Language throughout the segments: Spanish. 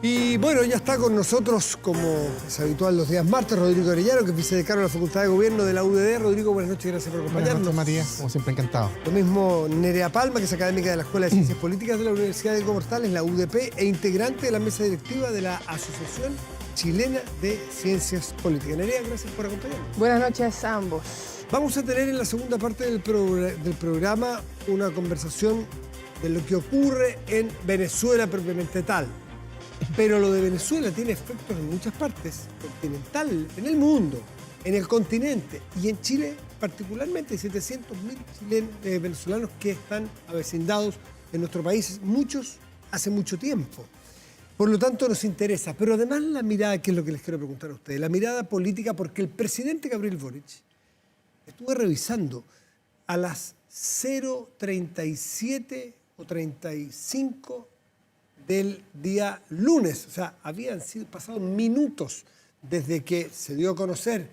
Y bueno, ya está con nosotros, como es habitual los días martes, Rodrigo Arellano, que es vicedecano de la Facultad de Gobierno de la UDD. Rodrigo, buenas noches, gracias por acompañarnos. Buenas noches, Matías, como siempre, encantado. Lo mismo Nerea Palma, que es académica de la Escuela de Ciencias Políticas de la Universidad de Portales, la UDP, e integrante de la mesa directiva de la Asociación Chilena de Ciencias Políticas. Nerea, gracias por acompañarnos. Buenas noches a ambos. Vamos a tener en la segunda parte del programa una conversación de lo que ocurre en Venezuela propiamente tal. Pero lo de Venezuela tiene efectos en muchas partes, continental, en el mundo, en el continente y en Chile particularmente. Hay 700.000 venezolanos que están avecindados en nuestro país, muchos hace mucho tiempo. Por lo tanto, nos interesa. Pero además la mirada, que es lo que les quiero preguntar a ustedes, la mirada política, porque el presidente Gabriel Boric, estuve revisando, a las 0:37 o 35 del día lunes, o sea, habían pasado minutos desde que se dio a conocer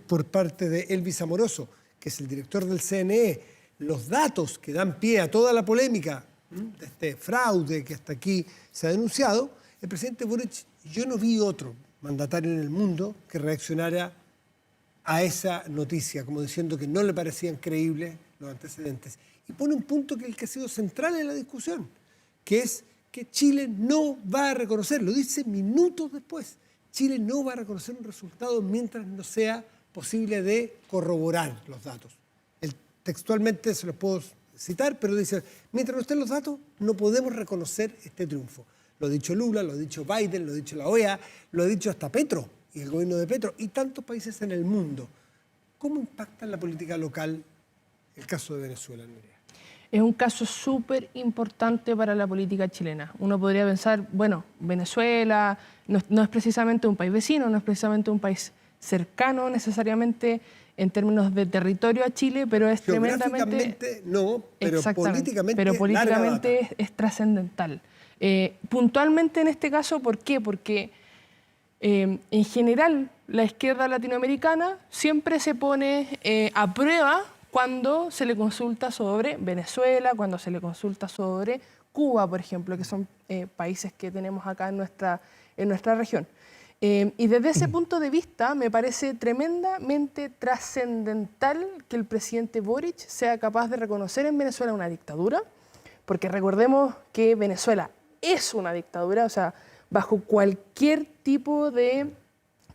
por parte de Elvis Amoroso, que es el director del CNE, los datos que dan pie a toda la polémica de este fraude que hasta aquí se ha denunciado. El presidente Boric, yo no vi otro mandatario en el mundo que reaccionara a esa noticia, como diciendo que no le parecían creíbles los antecedentes. Y pone un punto que es el que ha sido central en la discusión, que es que Chile no va a reconocer, lo dice minutos después, Chile no va a reconocer un resultado mientras no sea posible de corroborar los datos. Textualmente se los puedo citar, pero dice, mientras no estén los datos, no podemos reconocer este triunfo. Lo ha dicho Lula, lo ha dicho Biden, lo ha dicho la OEA, lo ha dicho hasta Petro y el gobierno de Petro y tantos países en el mundo. ¿Cómo impacta en la política local el caso de Venezuela, Nerea? Es un caso súper importante para la política chilena. Uno podría pensar, bueno, Venezuela no es precisamente un país vecino, no es precisamente un país cercano necesariamente en términos de territorio a Chile, pero es tremendamente... no, pero políticamente es trascendental. Puntualmente en este caso, ¿por qué? Porque en general la izquierda latinoamericana siempre se pone a prueba cuando se le consulta sobre Venezuela, cuando se le consulta sobre Cuba, por ejemplo, que son países que tenemos acá en nuestra región. Y desde ese punto de vista me parece tremendamente trascendental que el presidente Boric sea capaz de reconocer en Venezuela una dictadura, porque recordemos que Venezuela es una dictadura, o sea, bajo cualquier tipo de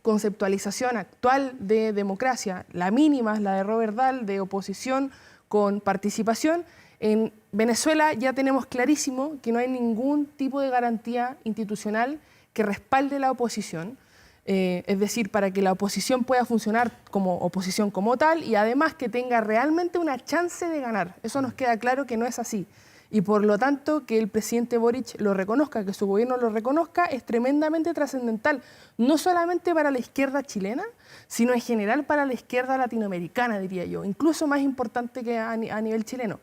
conceptualización actual de democracia, la mínima es la de Robert Dahl, de oposición con participación. En Venezuela ya tenemos clarísimo que no hay ningún tipo de garantía institucional que respalde la oposición, es decir, para que la oposición pueda funcionar como oposición como tal y además que tenga realmente una chance de ganar. Eso nos queda claro que no es así. Y por lo tanto, que el presidente Boric lo reconozca, que su gobierno lo reconozca, es tremendamente trascendental, no solamente para la izquierda chilena, sino en general para la izquierda latinoamericana, diría yo, incluso más importante que a nivel chileno.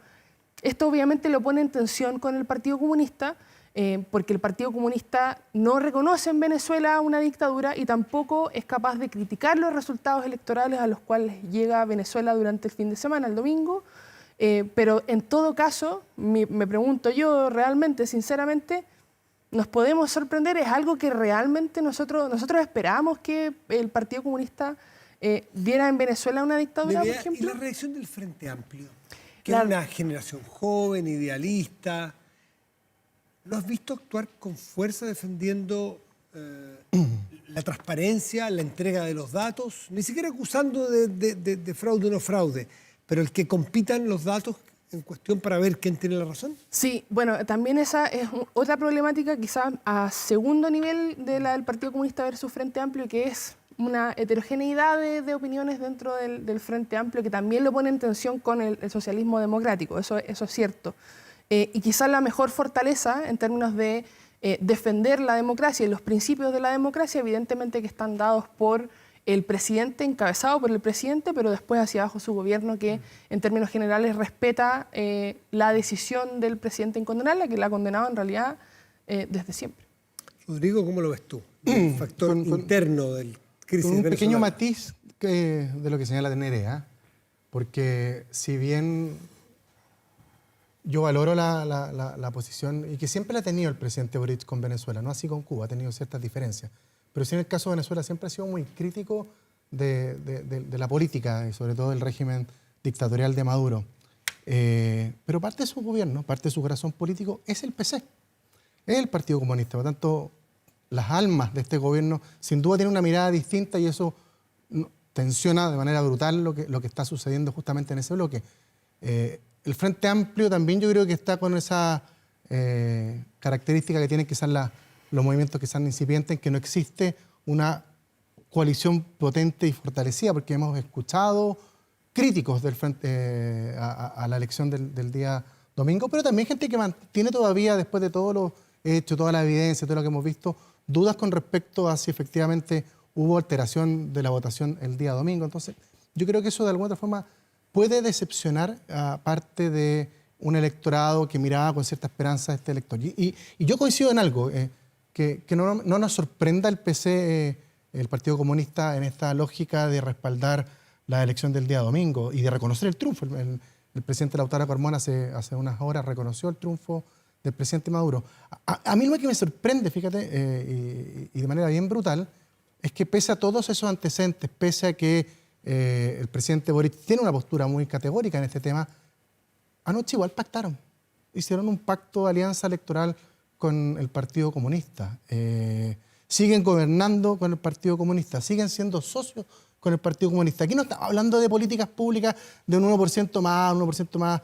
Esto obviamente lo pone en tensión con el Partido Comunista, porque el Partido Comunista no reconoce en Venezuela una dictadura y tampoco es capaz de criticar los resultados electorales a los cuales llega Venezuela durante el fin de semana, el domingo. Pero en todo caso, me pregunto yo realmente, sinceramente, ¿nos podemos sorprender? ¿Es algo que realmente nosotros esperábamos que el Partido Comunista diera en Venezuela una dictadura, por ejemplo? ¿Y la reacción del Frente Amplio? Que es una generación joven, idealista. ¿Lo has visto actuar con fuerza defendiendo la transparencia, la entrega de los datos? Ni siquiera acusando de fraude o no fraude, pero el que compitan los datos en cuestión para ver quién tiene la razón. Sí, bueno, también esa es otra problemática quizás a segundo nivel de la del Partido Comunista versus Frente Amplio, que es una heterogeneidad de opiniones dentro del Frente Amplio que también lo pone en tensión con el socialismo democrático, eso es cierto. Y quizás la mejor fortaleza en términos de defender la democracia y los principios de la democracia, evidentemente que están dados por el presidente, encabezado por el presidente, pero después hacia abajo su gobierno que en términos generales respeta la decisión del presidente en condenarla, que la ha condenado en realidad desde siempre. Rodrigo, ¿cómo lo ves tú? El factor interno del crisis un venezolana. pequeño matiz de lo que señala Nerea, porque si bien yo valoro la posición y que siempre la ha tenido el presidente Boric con Venezuela, no así con Cuba, ha tenido ciertas diferencias. Pero sí en el caso de Venezuela siempre ha sido muy crítico de la política y sobre todo del régimen dictatorial de Maduro. Pero parte de su gobierno, parte de su corazón político es el PC, es el Partido Comunista. Por lo tanto, las almas de este gobierno sin duda tienen una mirada distinta y eso tensiona de manera brutal lo que está sucediendo justamente en ese bloque. El Frente Amplio también yo creo que está con esa característica que tienen quizás los movimientos que están incipientes, en que no existe una coalición potente y fortalecida, porque hemos escuchado críticos del frente a la elección del día domingo, pero también gente que mantiene todavía, después de todo lo hecho, toda la evidencia, todo lo que hemos visto, dudas con respecto a si efectivamente hubo alteración de la votación el día domingo. Entonces, yo creo que eso de alguna otra forma puede decepcionar a parte de un electorado que miraba con cierta esperanza a este elector. Y yo coincido en algo, que no nos sorprenda el PC, el Partido Comunista, en esta lógica de respaldar la elección del día domingo y de reconocer el triunfo. El presidente Lautaro Carmona hace unas horas reconoció el triunfo del presidente Maduro. A mí lo que me sorprende, fíjate, y de manera bien brutal, es que pese a todos esos antecedentes, pese a que el presidente Boric tiene una postura muy categórica en este tema, anoche igual pactaron. Hicieron un pacto de alianza electoral con el Partido Comunista. Siguen gobernando con el Partido Comunista, siguen siendo socios con el Partido Comunista. Aquí no estamos hablando de políticas públicas de un 1% más, 1% más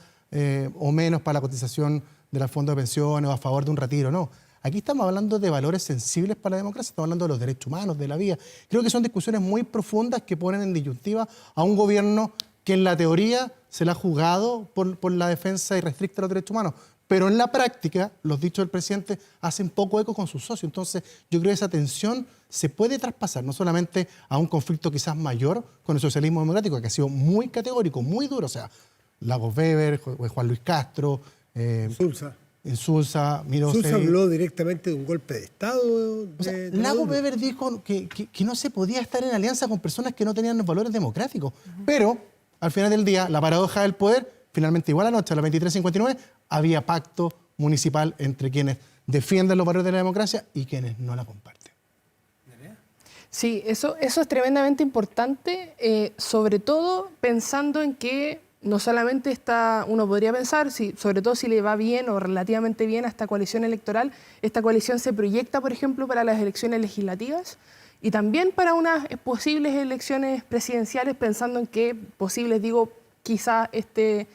o menos para la cotización de los fondos de pensiones o a favor de un retiro, no. Aquí estamos hablando de valores sensibles para la democracia, estamos hablando de los derechos humanos, de la vida. Creo que son discusiones muy profundas que ponen en disyuntiva a un gobierno que en la teoría se la ha jugado por la defensa irrestricta de los derechos humanos, pero en la práctica los dichos del presidente hacen poco eco con sus socios. Entonces yo creo que esa tensión se puede traspasar no solamente a un conflicto quizás mayor con el socialismo democrático, que ha sido muy categórico, muy duro, o sea, Lagos Weber, Juan Luis Castro, Insulza, Mirosevic. Insulza habló directamente de un golpe de Estado. Lagos Weber dijo que no se podía estar en alianza con personas que no tenían los valores democráticos. Pero, al final del día, la paradoja del poder, finalmente igual anoche, a las 23:59, había pacto municipal entre quienes defienden los valores de la democracia y quienes no la comparten. Sí, eso es tremendamente importante, sobre todo pensando en que no solamente uno podría pensar, sobre todo si le va bien o relativamente bien a esta coalición electoral, esta coalición se proyecta, por ejemplo, para las elecciones legislativas y también para unas posibles elecciones presidenciales, pensando en que posibles, digo, quizá este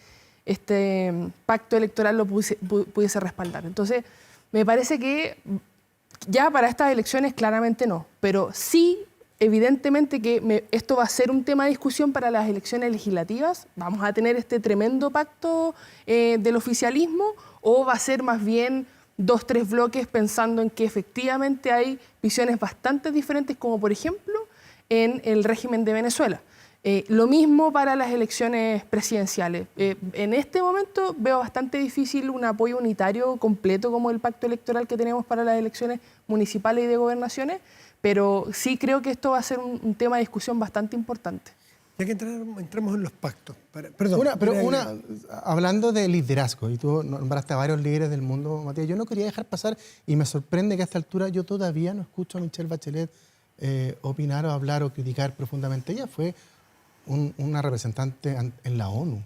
pacto electoral lo pudiese respaldar. Entonces, me parece que ya para estas elecciones claramente no, pero sí, evidentemente que esto va a ser un tema de discusión para las elecciones legislativas. Vamos a tener este tremendo pacto del oficialismo, o va a ser más bien 2, 3 bloques pensando en que efectivamente hay visiones bastante diferentes, como por ejemplo en el régimen de Venezuela. Lo mismo para las elecciones presidenciales. En este momento veo bastante difícil un apoyo unitario completo como el pacto electoral que tenemos para las elecciones municipales y de gobernaciones, pero sí creo que esto va a ser un tema de discusión bastante importante. Ya que entramos en los pactos. Hablando de liderazgo, y tú nombraste a varios líderes del mundo, Matías, yo no quería dejar pasar, y me sorprende que a esta altura yo todavía no escucho a Michelle Bachelet opinar o hablar o criticar profundamente. Ella fue una representante en la ONU,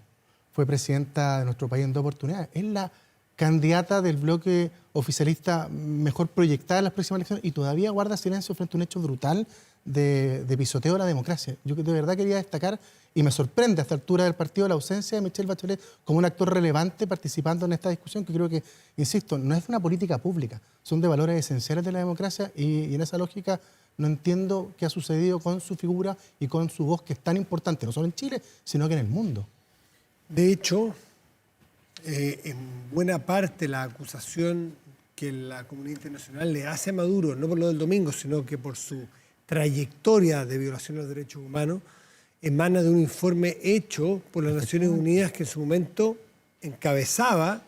fue presidenta de nuestro país en 2 oportunidades, es la candidata del bloque oficialista mejor proyectada en las próximas elecciones y todavía guarda silencio frente a un hecho brutal de pisoteo de la democracia. Yo de verdad quería destacar, y me sorprende a esta altura del partido, la ausencia de Michelle Bachelet como un actor relevante participando en esta discusión, que creo que, insisto, no es una política pública, son de valores esenciales de la democracia y en esa lógica no entiendo qué ha sucedido con su figura y con su voz, que es tan importante, no solo en Chile, sino que en el mundo. De hecho, en buena parte la acusación que la comunidad internacional le hace a Maduro, no por lo del domingo, sino que por su trayectoria de violación de los derechos humanos, emana de un informe hecho por las Naciones Unidas que en su momento encabezaba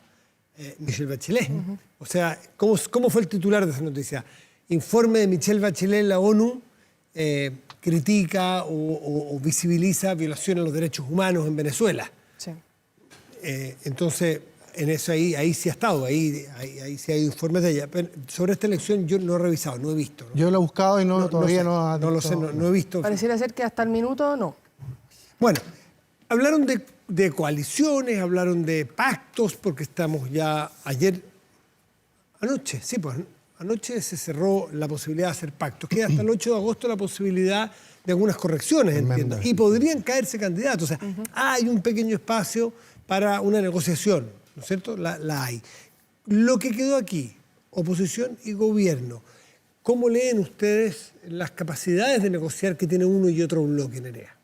Michelle Bachelet. O sea, ¿cómo fue el titular de esa noticia? Informe de Michelle Bachelet en la ONU critica o visibiliza violaciones a los derechos humanos en Venezuela. Sí. Entonces, en eso ahí sí ha estado, ahí sí hay informes de ella. Pero sobre esta elección yo no he revisado, no he visto. ¿no? Yo lo he buscado y todavía sé, no ha no lo sé, no he visto. Pareciera ser que hasta el minuto no. Bueno, hablaron de coaliciones, hablaron de pactos, porque estamos ya anoche se cerró la posibilidad de hacer pactos. Queda hasta el 8 de agosto la posibilidad de algunas correcciones, entiendo. Y podrían caerse candidatos. O sea, hay un pequeño espacio para una negociación, ¿no es cierto? La hay. Lo que quedó aquí, oposición y gobierno, ¿cómo leen ustedes las capacidades de negociar que tiene uno y otro bloque, Nerea?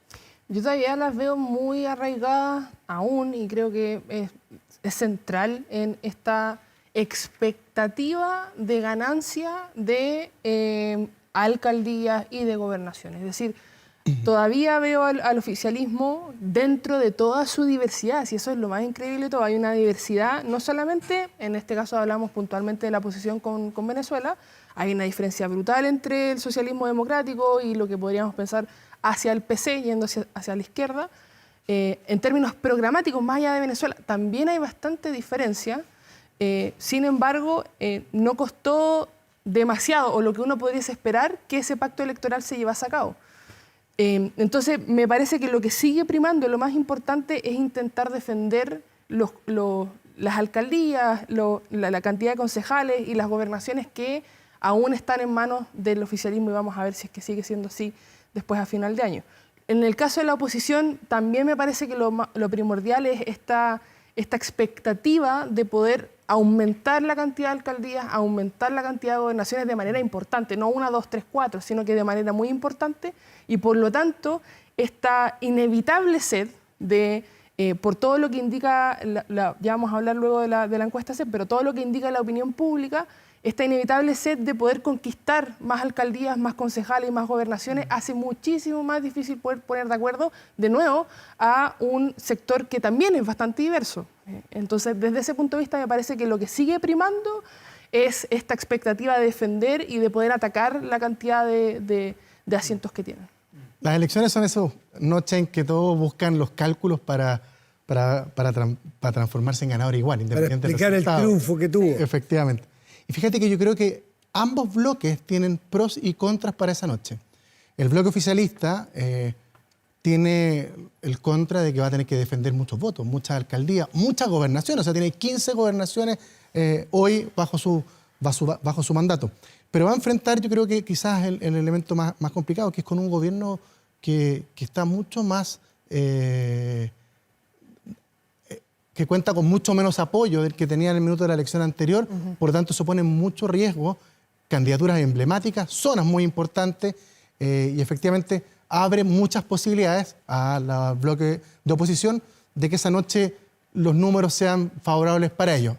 Yo todavía las veo muy arraigadas aún y creo que es central en esta expectativa de ganancia de alcaldías y de gobernaciones. Es decir, todavía veo al oficialismo dentro de toda su diversidad, y eso es lo más increíble de todo. Hay una diversidad, no solamente, en este caso hablamos puntualmente de la posición con Venezuela, hay una diferencia brutal entre el socialismo democrático y lo que podríamos pensar hacia el PC, yendo hacia la izquierda. En términos programáticos, más allá de Venezuela, también hay bastante diferencia. Sin embargo, no costó demasiado, o lo que uno podría esperar, que ese pacto electoral se llevase a cabo. Entonces, me parece que lo que sigue primando, lo más importante, es intentar defender las alcaldías, la cantidad de concejales y las gobernaciones que aún están en manos del oficialismo, y vamos a ver si es que sigue siendo así después a final de año. En el caso de la oposición, también me parece que lo primordial es esta expectativa de poder aumentar la cantidad de alcaldías, aumentar la cantidad de gobernaciones de manera importante, no 1, 2, 3, 4, sino que de manera muy importante, y por lo tanto esta inevitable sed de, por todo lo que indica, ya vamos a hablar luego de la encuesta SED, pero todo lo que indica la opinión pública, esta inevitable sed de poder conquistar más alcaldías, más concejales y más gobernaciones hace muchísimo más difícil poder poner de acuerdo de nuevo a un sector que también es bastante diverso. Entonces, desde ese punto de vista, me parece que lo que sigue primando es esta expectativa de defender y de poder atacar la cantidad de asientos que tienen. Las elecciones son esas noches en que todos buscan los cálculos para transformarse en ganador igual, independiente para explicar el triunfo que tuvo. Efectivamente. Y fíjate que yo creo que ambos bloques tienen pros y contras para esa noche. El bloque oficialista tiene el contra de que va a tener que defender muchos votos, muchas alcaldías, muchas gobernaciones. O sea, tiene 15 gobernaciones hoy bajo su mandato. Pero va a enfrentar, yo creo que quizás el elemento más complicado, que es con un gobierno que está mucho más... que cuenta con mucho menos apoyo del que tenía en el minuto de la elección anterior, por lo tanto eso pone mucho riesgo, candidaturas emblemáticas, zonas muy importantes, y efectivamente abre muchas posibilidades al bloque de oposición de que esa noche los números sean favorables para ellos.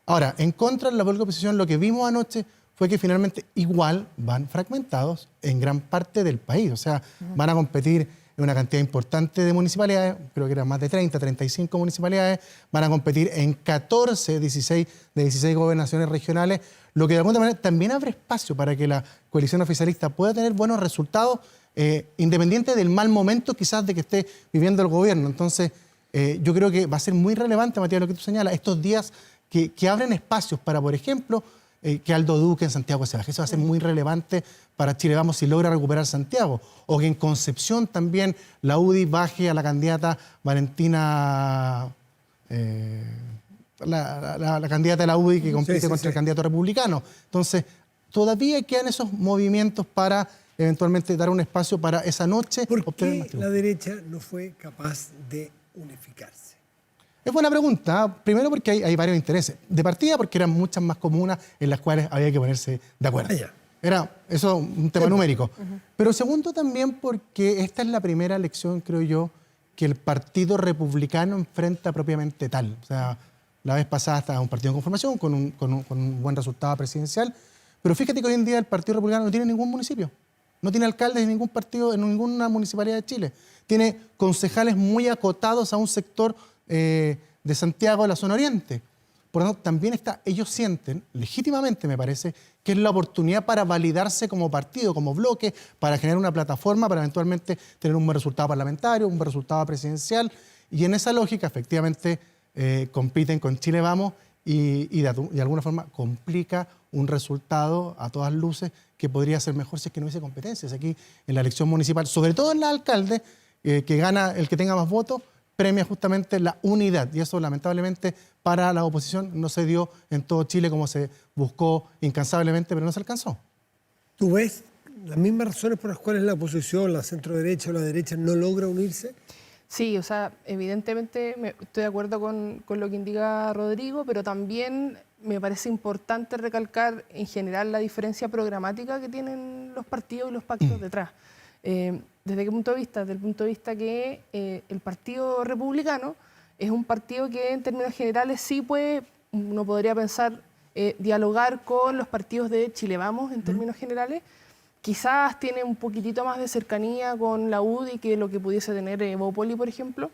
Ahora, en contra de la bloque de oposición, lo que vimos anoche fue que finalmente igual van fragmentados en gran parte del país, o sea, van a competir en una cantidad importante de municipalidades, creo que eran más de 30, 35 municipalidades, van a competir en 14, 16 gobernaciones regionales, lo que de alguna manera también abre espacio para que la coalición oficialista pueda tener buenos resultados, independiente del mal momento quizás de que esté viviendo el gobierno. Entonces, yo creo que va a ser muy relevante, Matías, lo que tú señalas, estos días que abren espacios para, por ejemplo, que Aldo Duque en Santiago se baje. Eso va a ser muy relevante para Chile Vamos si logra recuperar Santiago. O que en Concepción también la UDI baje a la candidata Valentina, la candidata de la UDI que compite contra el candidato republicano. Entonces, todavía quedan esos movimientos para eventualmente dar un espacio para esa noche. ¿Por qué la derecha no fue capaz de unificarse? Es buena pregunta. Primero porque hay varios intereses. De partida porque eran muchas más comunas en las cuales había que ponerse de acuerdo. Era eso un tema numérico. Pero segundo también porque esta es la primera elección, creo yo, que el Partido Republicano enfrenta propiamente tal. O sea, la vez pasada estaba un partido en conformación con un buen resultado presidencial. Pero fíjate que hoy en día el Partido Republicano no tiene ningún municipio. No tiene alcaldes en ningún partido, en ninguna municipalidad de Chile. Tiene concejales muy acotados a un sector de Santiago, de la zona oriente. Por lo tanto, también ellos sienten, legítimamente me parece, que es la oportunidad para validarse como partido, como bloque, para generar una plataforma, para eventualmente tener un buen resultado parlamentario, un buen resultado presidencial. Y en esa lógica, efectivamente, compiten con Chile Vamos y de alguna forma complica un resultado a todas luces que podría ser mejor si es que no hubiese competencias. Aquí en la elección municipal, sobre todo en la alcalde, que gana el que tenga más votos, premia justamente la unidad. Y eso lamentablemente para la oposición no se dio en todo Chile como se buscó incansablemente, pero no se alcanzó. ¿Tú ves las mismas razones por las cuales la oposición, la centro-derecha o la derecha no logra unirse? Sí, o sea, evidentemente estoy de acuerdo con lo que indica Rodrigo, pero también me parece importante recalcar en general la diferencia programática que tienen los partidos y los pactos detrás. ¿Desde qué punto de vista? Desde el punto de vista que el Partido Republicano es un partido que en términos generales sí puede, uno podría pensar, dialogar con los partidos de Chile Vamos en términos generales. Quizás tiene un poquitito más de cercanía con la UDI que lo que pudiese tener Evópoli, por ejemplo,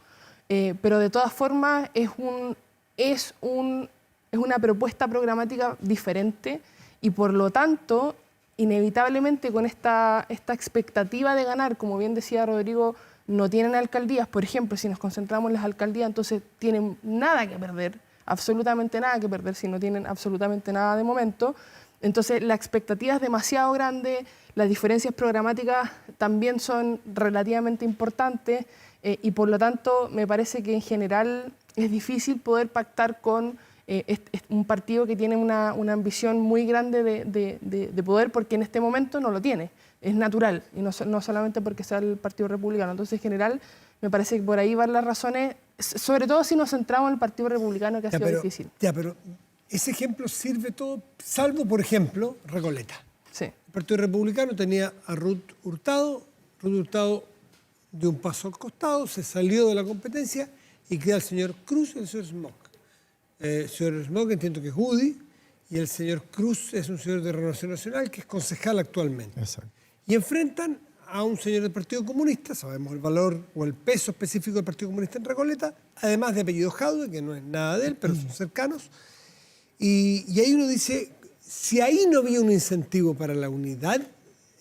pero de todas formas es una propuesta programática diferente y por lo tanto, inevitablemente con esta expectativa de ganar, como bien decía Rodrigo, no tienen alcaldías. Por ejemplo, si nos concentramos en las alcaldías, entonces tienen nada que perder, absolutamente nada que perder si no tienen absolutamente nada de momento. Entonces la expectativa es demasiado grande, las diferencias programáticas también son relativamente importantes y por lo tanto me parece que en general es difícil poder pactar con un partido que tiene una ambición muy grande de poder porque en este momento no lo tiene, es natural y no solamente porque sea el Partido Republicano. Entonces en general me parece que por ahí van las razones, sobre todo si nos centramos en el Partido Republicano que ha sido difícil. Pero ese ejemplo sirve todo, salvo, por ejemplo, Recoleta. Sí. El Partido Republicano tenía a Ruth Hurtado. Ruth Hurtado dio un paso al costado, se salió de la competencia y queda el señor Cruz y el señor Smock. El señor Smock entiendo que es UDI y el señor Cruz es un señor de Renovación Nacional que es concejal actualmente. Exacto. Y enfrentan a un señor del Partido Comunista, sabemos el valor o el peso específico del Partido Comunista en Recoleta, además de apellido Jaude, que no es nada de él, pero son cercanos. Y ahí uno dice, si ahí no había un incentivo para la unidad,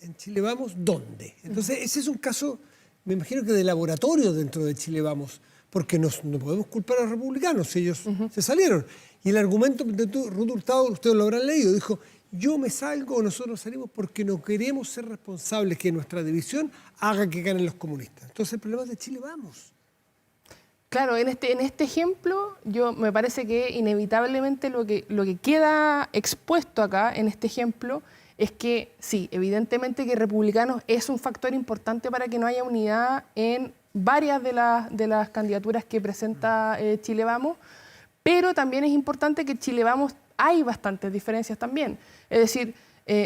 en Chile Vamos, ¿dónde? Entonces, ese es un caso, me imagino que de laboratorio dentro de Chile Vamos, porque no podemos culpar a los republicanos, ellos se salieron. Y el argumento de Ruth Hurtado, ustedes lo habrán leído, dijo, yo me salgo o nosotros salimos porque no queremos ser responsables que nuestra división haga que ganen los comunistas. Entonces, el problema es de Chile Vamos. Claro, en este ejemplo, me parece que inevitablemente lo que queda expuesto acá en este ejemplo es que sí, evidentemente que republicanos es un factor importante para que no haya unidad en varias de las candidaturas que presenta Chile Vamos, pero también es importante que Chile Vamos hay bastantes diferencias también. Es decir,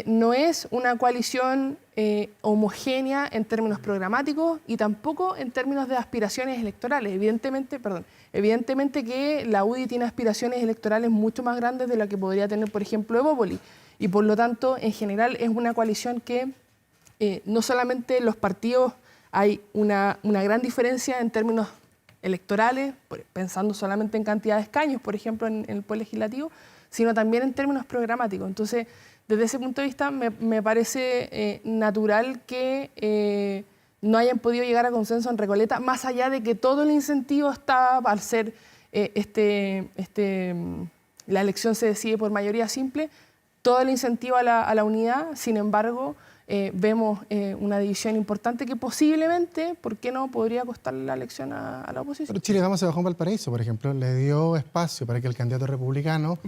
no es una coalición homogénea en términos programáticos y tampoco en términos de aspiraciones electorales. Evidentemente que la UDI tiene aspiraciones electorales mucho más grandes de las que podría tener, por ejemplo, Evópoli. Y por lo tanto, en general, es una coalición que no solamente los partidos hay una gran diferencia en términos electorales, pensando solamente en cantidad de escaños, por ejemplo, en el Poder Legislativo, sino también en términos programáticos. Entonces, desde ese punto de vista, me parece natural que no hayan podido llegar a consenso en Recoleta, más allá de que todo el incentivo está al ser la elección se decide por mayoría simple, todo el incentivo a la unidad. Sin embargo, vemos una división importante que posiblemente, ¿por qué no?, podría costarle la elección a la oposición. Pero Chile Vamos se bajó en Valparaíso, por ejemplo, le dio espacio para que el candidato republicano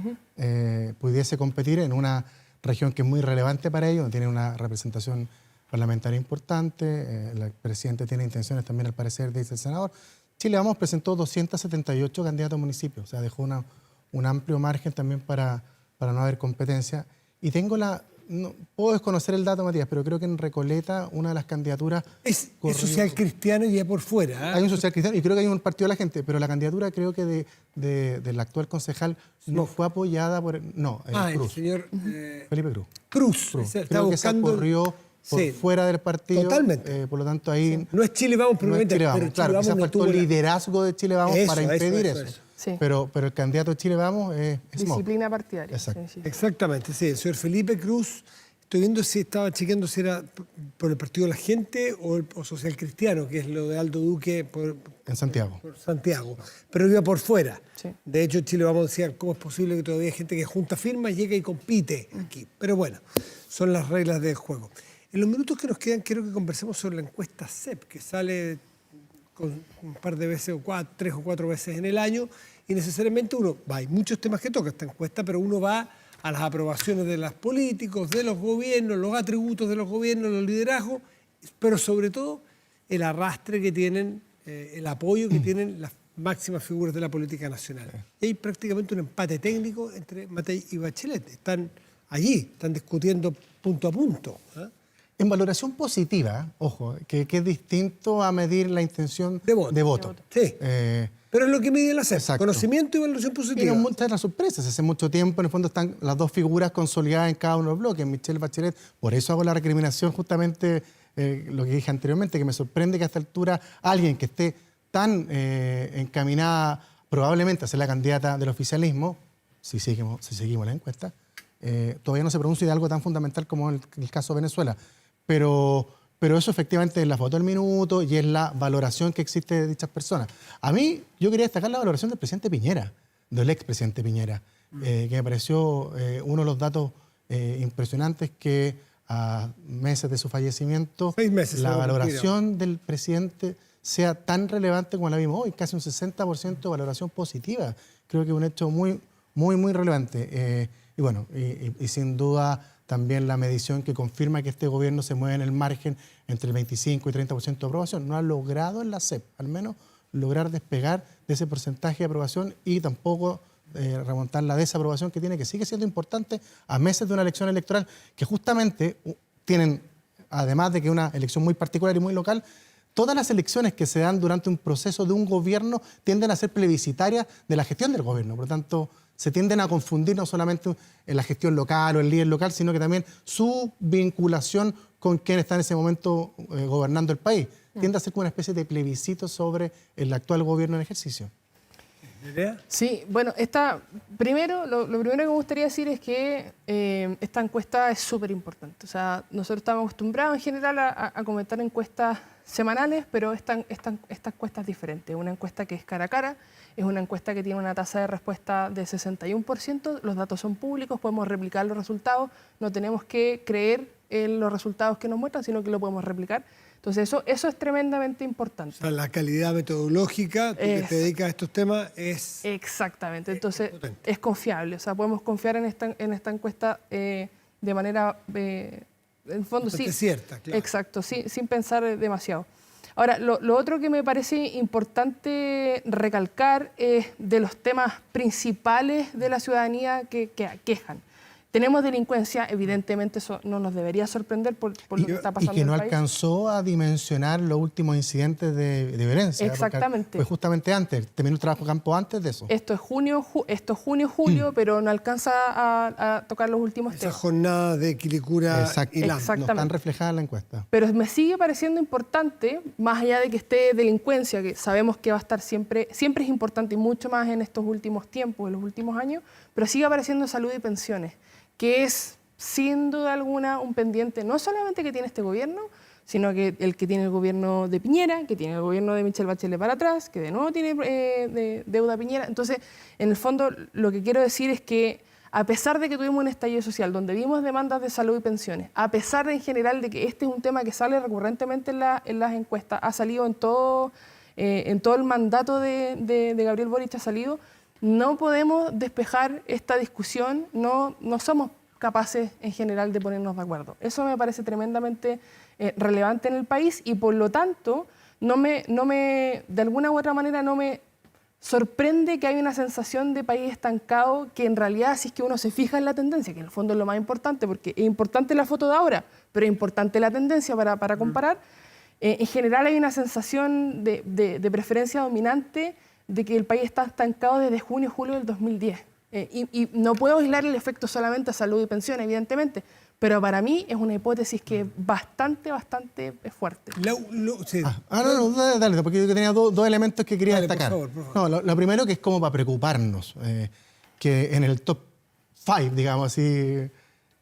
pudiese competir en una región que es muy relevante para ellos, tiene una representación parlamentaria importante, el presidente tiene intenciones también, al parecer, dice el senador. Chile Vamos presentó 278 candidatos a municipios, o sea, dejó un amplio margen también para no haber competencia. Y no puedo desconocer el dato, Matías, pero creo que en Recoleta una de las candidaturas... Es social cristiano y ya por fuera. Hay un social cristiano y creo que hay un partido de la gente, pero la candidatura creo que del actual concejal no fue apoyada por... Cruz. El señor... Felipe Cruz. Cruz. Creo que se corrió por fuera del partido. Totalmente. Por lo tanto, ahí... No es Chile Vamos, no es Chile Vamos, claro, quizás faltó el liderazgo de Chile Vamos para impedir eso. Sí. Pero el candidato de Chile Vamos es disciplina partidaria. Exacto. Sí. Exactamente, sí. El señor Felipe Cruz Estoy viendo si estaba chequeando si era por el Partido de la Gente o Social Cristiano, que es lo de Aldo Duque En Santiago. por Santiago, pero iba por fuera. Sí. De hecho, en Chile vamos a decir cómo es posible que todavía hay gente que junta firmas, llega y compite aquí. Pero bueno, son las reglas del juego. En los minutos que nos quedan, quiero que conversemos sobre la encuesta CEP, que sale con un par de veces, 3 o 4 veces en el año, y necesariamente hay muchos temas que toca esta encuesta, pero uno va a las aprobaciones de los políticos, de los gobiernos, los atributos de los gobiernos, los liderazgos, pero sobre todo el arrastre que tienen, el apoyo que tienen las máximas figuras de la política nacional. Y hay prácticamente un empate técnico entre Matei y Bachelet. Están allí, están discutiendo punto a punto. En valoración positiva, ojo, que es distinto a medir la intención De voto. Sí. Pero es lo que mide la CEP, Exacto. Conocimiento y valoración positiva. Tienen muchas las sorpresas. Hace mucho tiempo, en el fondo, están las dos figuras consolidadas en cada uno de los bloques, Michelle Bachelet. Por eso hago la recriminación justamente, lo que dije anteriormente, que me sorprende que a esta altura alguien que esté tan encaminada probablemente a ser la candidata del oficialismo, si seguimos la encuesta, todavía no se pronuncie de algo tan fundamental como el caso de Venezuela. Pero eso efectivamente es la foto del minuto y es la valoración que existe de dichas personas. A mí, yo quería destacar la valoración del presidente Piñera, del expresidente Piñera, que me pareció uno de los datos impresionantes que a meses de su fallecimiento, 6 meses, la valoración del presidente sea tan relevante como la vimos hoy, casi un 60% de valoración positiva. Creo que es un hecho muy, muy, muy relevante. Y bueno, y sin duda también la medición que confirma que este gobierno se mueve en el margen entre el 25 y 30% de aprobación. No ha logrado en la CEP, al menos, lograr despegar de ese porcentaje de aprobación y tampoco remontar la desaprobación que tiene, que sigue siendo importante a meses de una elección electoral, que justamente tienen, además de que una elección muy particular y muy local, todas las elecciones que se dan durante un proceso de un gobierno tienden a ser plebiscitarias de la gestión del gobierno. Por lo tanto, se tienden a confundir no solamente en la gestión local o el líder local, sino que también su vinculación con quien está en ese momento gobernando el país. Tiende a ser como una especie de plebiscito sobre el actual gobierno en ejercicio. ¿Nerea? Sí, bueno, primero, lo primero que me gustaría decir es que esta encuesta es súper importante. O sea, nosotros estamos acostumbrados en general a comentar encuestas semanales, pero esta encuesta es diferente. Es una encuesta que es cara a cara, es una encuesta que tiene una tasa de respuesta de 61%, los datos son públicos, podemos replicar los resultados, no tenemos que creer en los resultados que nos muestran, sino que lo podemos replicar. Entonces eso es tremendamente importante. O sea, la calidad metodológica, tú que te dedicas a estos temas, es... Exactamente, entonces potente. es confiable, o sea, podemos confiar en esta encuesta de manera, en el fondo, sí. cierta, claro. Exacto, sin pensar demasiado. Ahora, lo otro que me parece importante recalcar es de los temas principales de la ciudadanía que aquejan. Tenemos delincuencia, evidentemente eso no nos debería sorprender por lo que está pasando y que no en el país. alcanzó a dimensionar los últimos incidentes de violencia. Exactamente. Fue justamente antes, terminó el trabajo de campo antes de eso. Esto es junio, julio, pero no alcanza a tocar los últimos Esa temas. jornada de Quilicura y Lam. Exacto. No están reflejadas en la encuesta. Pero me sigue pareciendo importante, más allá de que esté delincuencia, que sabemos que va a estar siempre es importante y mucho más en estos últimos tiempos, en los últimos años, pero sigue apareciendo salud y pensiones, que es, sin duda alguna, un pendiente no solamente que tiene este gobierno, sino que el que tiene el gobierno de Piñera, que tiene el gobierno de Michelle Bachelet para atrás, que de nuevo tiene deuda Piñera. Entonces, en el fondo, lo que quiero decir es que, a pesar de que tuvimos un estallido social donde vimos demandas de salud y pensiones, a pesar de, en general, de que este es un tema que sale recurrentemente en las encuestas, ha salido en todo el mandato de Gabriel Boric, ha salido, no podemos despejar esta discusión, no somos capaces en general de ponernos de acuerdo. Eso me parece tremendamente relevante en el país y por lo tanto de alguna u otra manera no me sorprende que hay una sensación de país estancado que en realidad si es que uno se fija en la tendencia, que en el fondo es lo más importante, porque es importante la foto de ahora, pero es importante la tendencia para comparar, en general hay una sensación de preferencia dominante de que el país está estancado desde junio, julio del 2010. Y no puedo aislar el efecto solamente a salud y pensión, evidentemente, pero para mí es una hipótesis que es bastante fuerte. Sí. Dale, porque yo tenía dos elementos que quería destacar. Por favor. No, lo primero que es como para preocuparnos, que en el top 5, digamos así,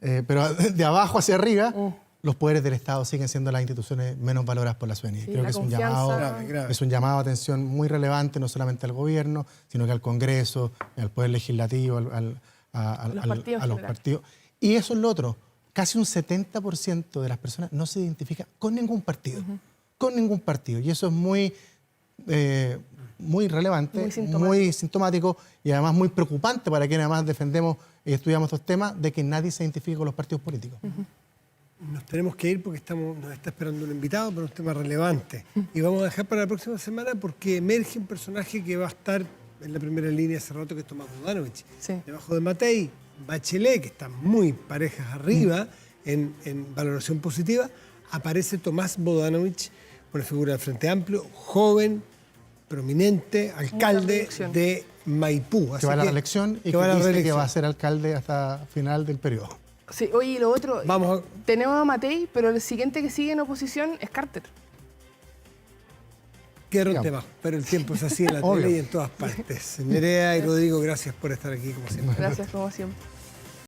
pero de abajo hacia arriba, los poderes del Estado siguen siendo las instituciones menos valoradas por la ciudadanía. Sí, creo que es un llamado, grave. es un llamado de atención muy relevante, no solamente al gobierno, sino que al Congreso, al Poder Legislativo, a los partidos. Y eso es lo otro. Casi un 70% de las personas no se identifica con ningún partido. Con ningún partido. Y eso es muy relevante, muy sintomático y además muy preocupante para quienes además defendemos y estudiamos estos temas, de que nadie se identifique con los partidos políticos. Nos tenemos que ir porque nos está esperando un invitado para un tema relevante. Y vamos a dejar para la próxima semana porque emerge un personaje que va a estar en la primera línea hace rato, que es Tomás Bodanovich. Sí. Debajo de Matei, Bachelet, que están muy parejas arriba en valoración positiva, aparece Tomás Bodanovich, una figura del Frente Amplio, joven, prominente, alcalde de Maipú. Que va a la reelección y que dice que va a ser alcalde hasta final del periodo. Sí, oye, y lo otro, tenemos a Matei, pero el siguiente que sigue en oposición es Carter. Queda un tema, pero el tiempo es así en la tele y en todas partes. Nerea y Rodrigo, gracias por estar aquí como siempre. Gracias como siempre.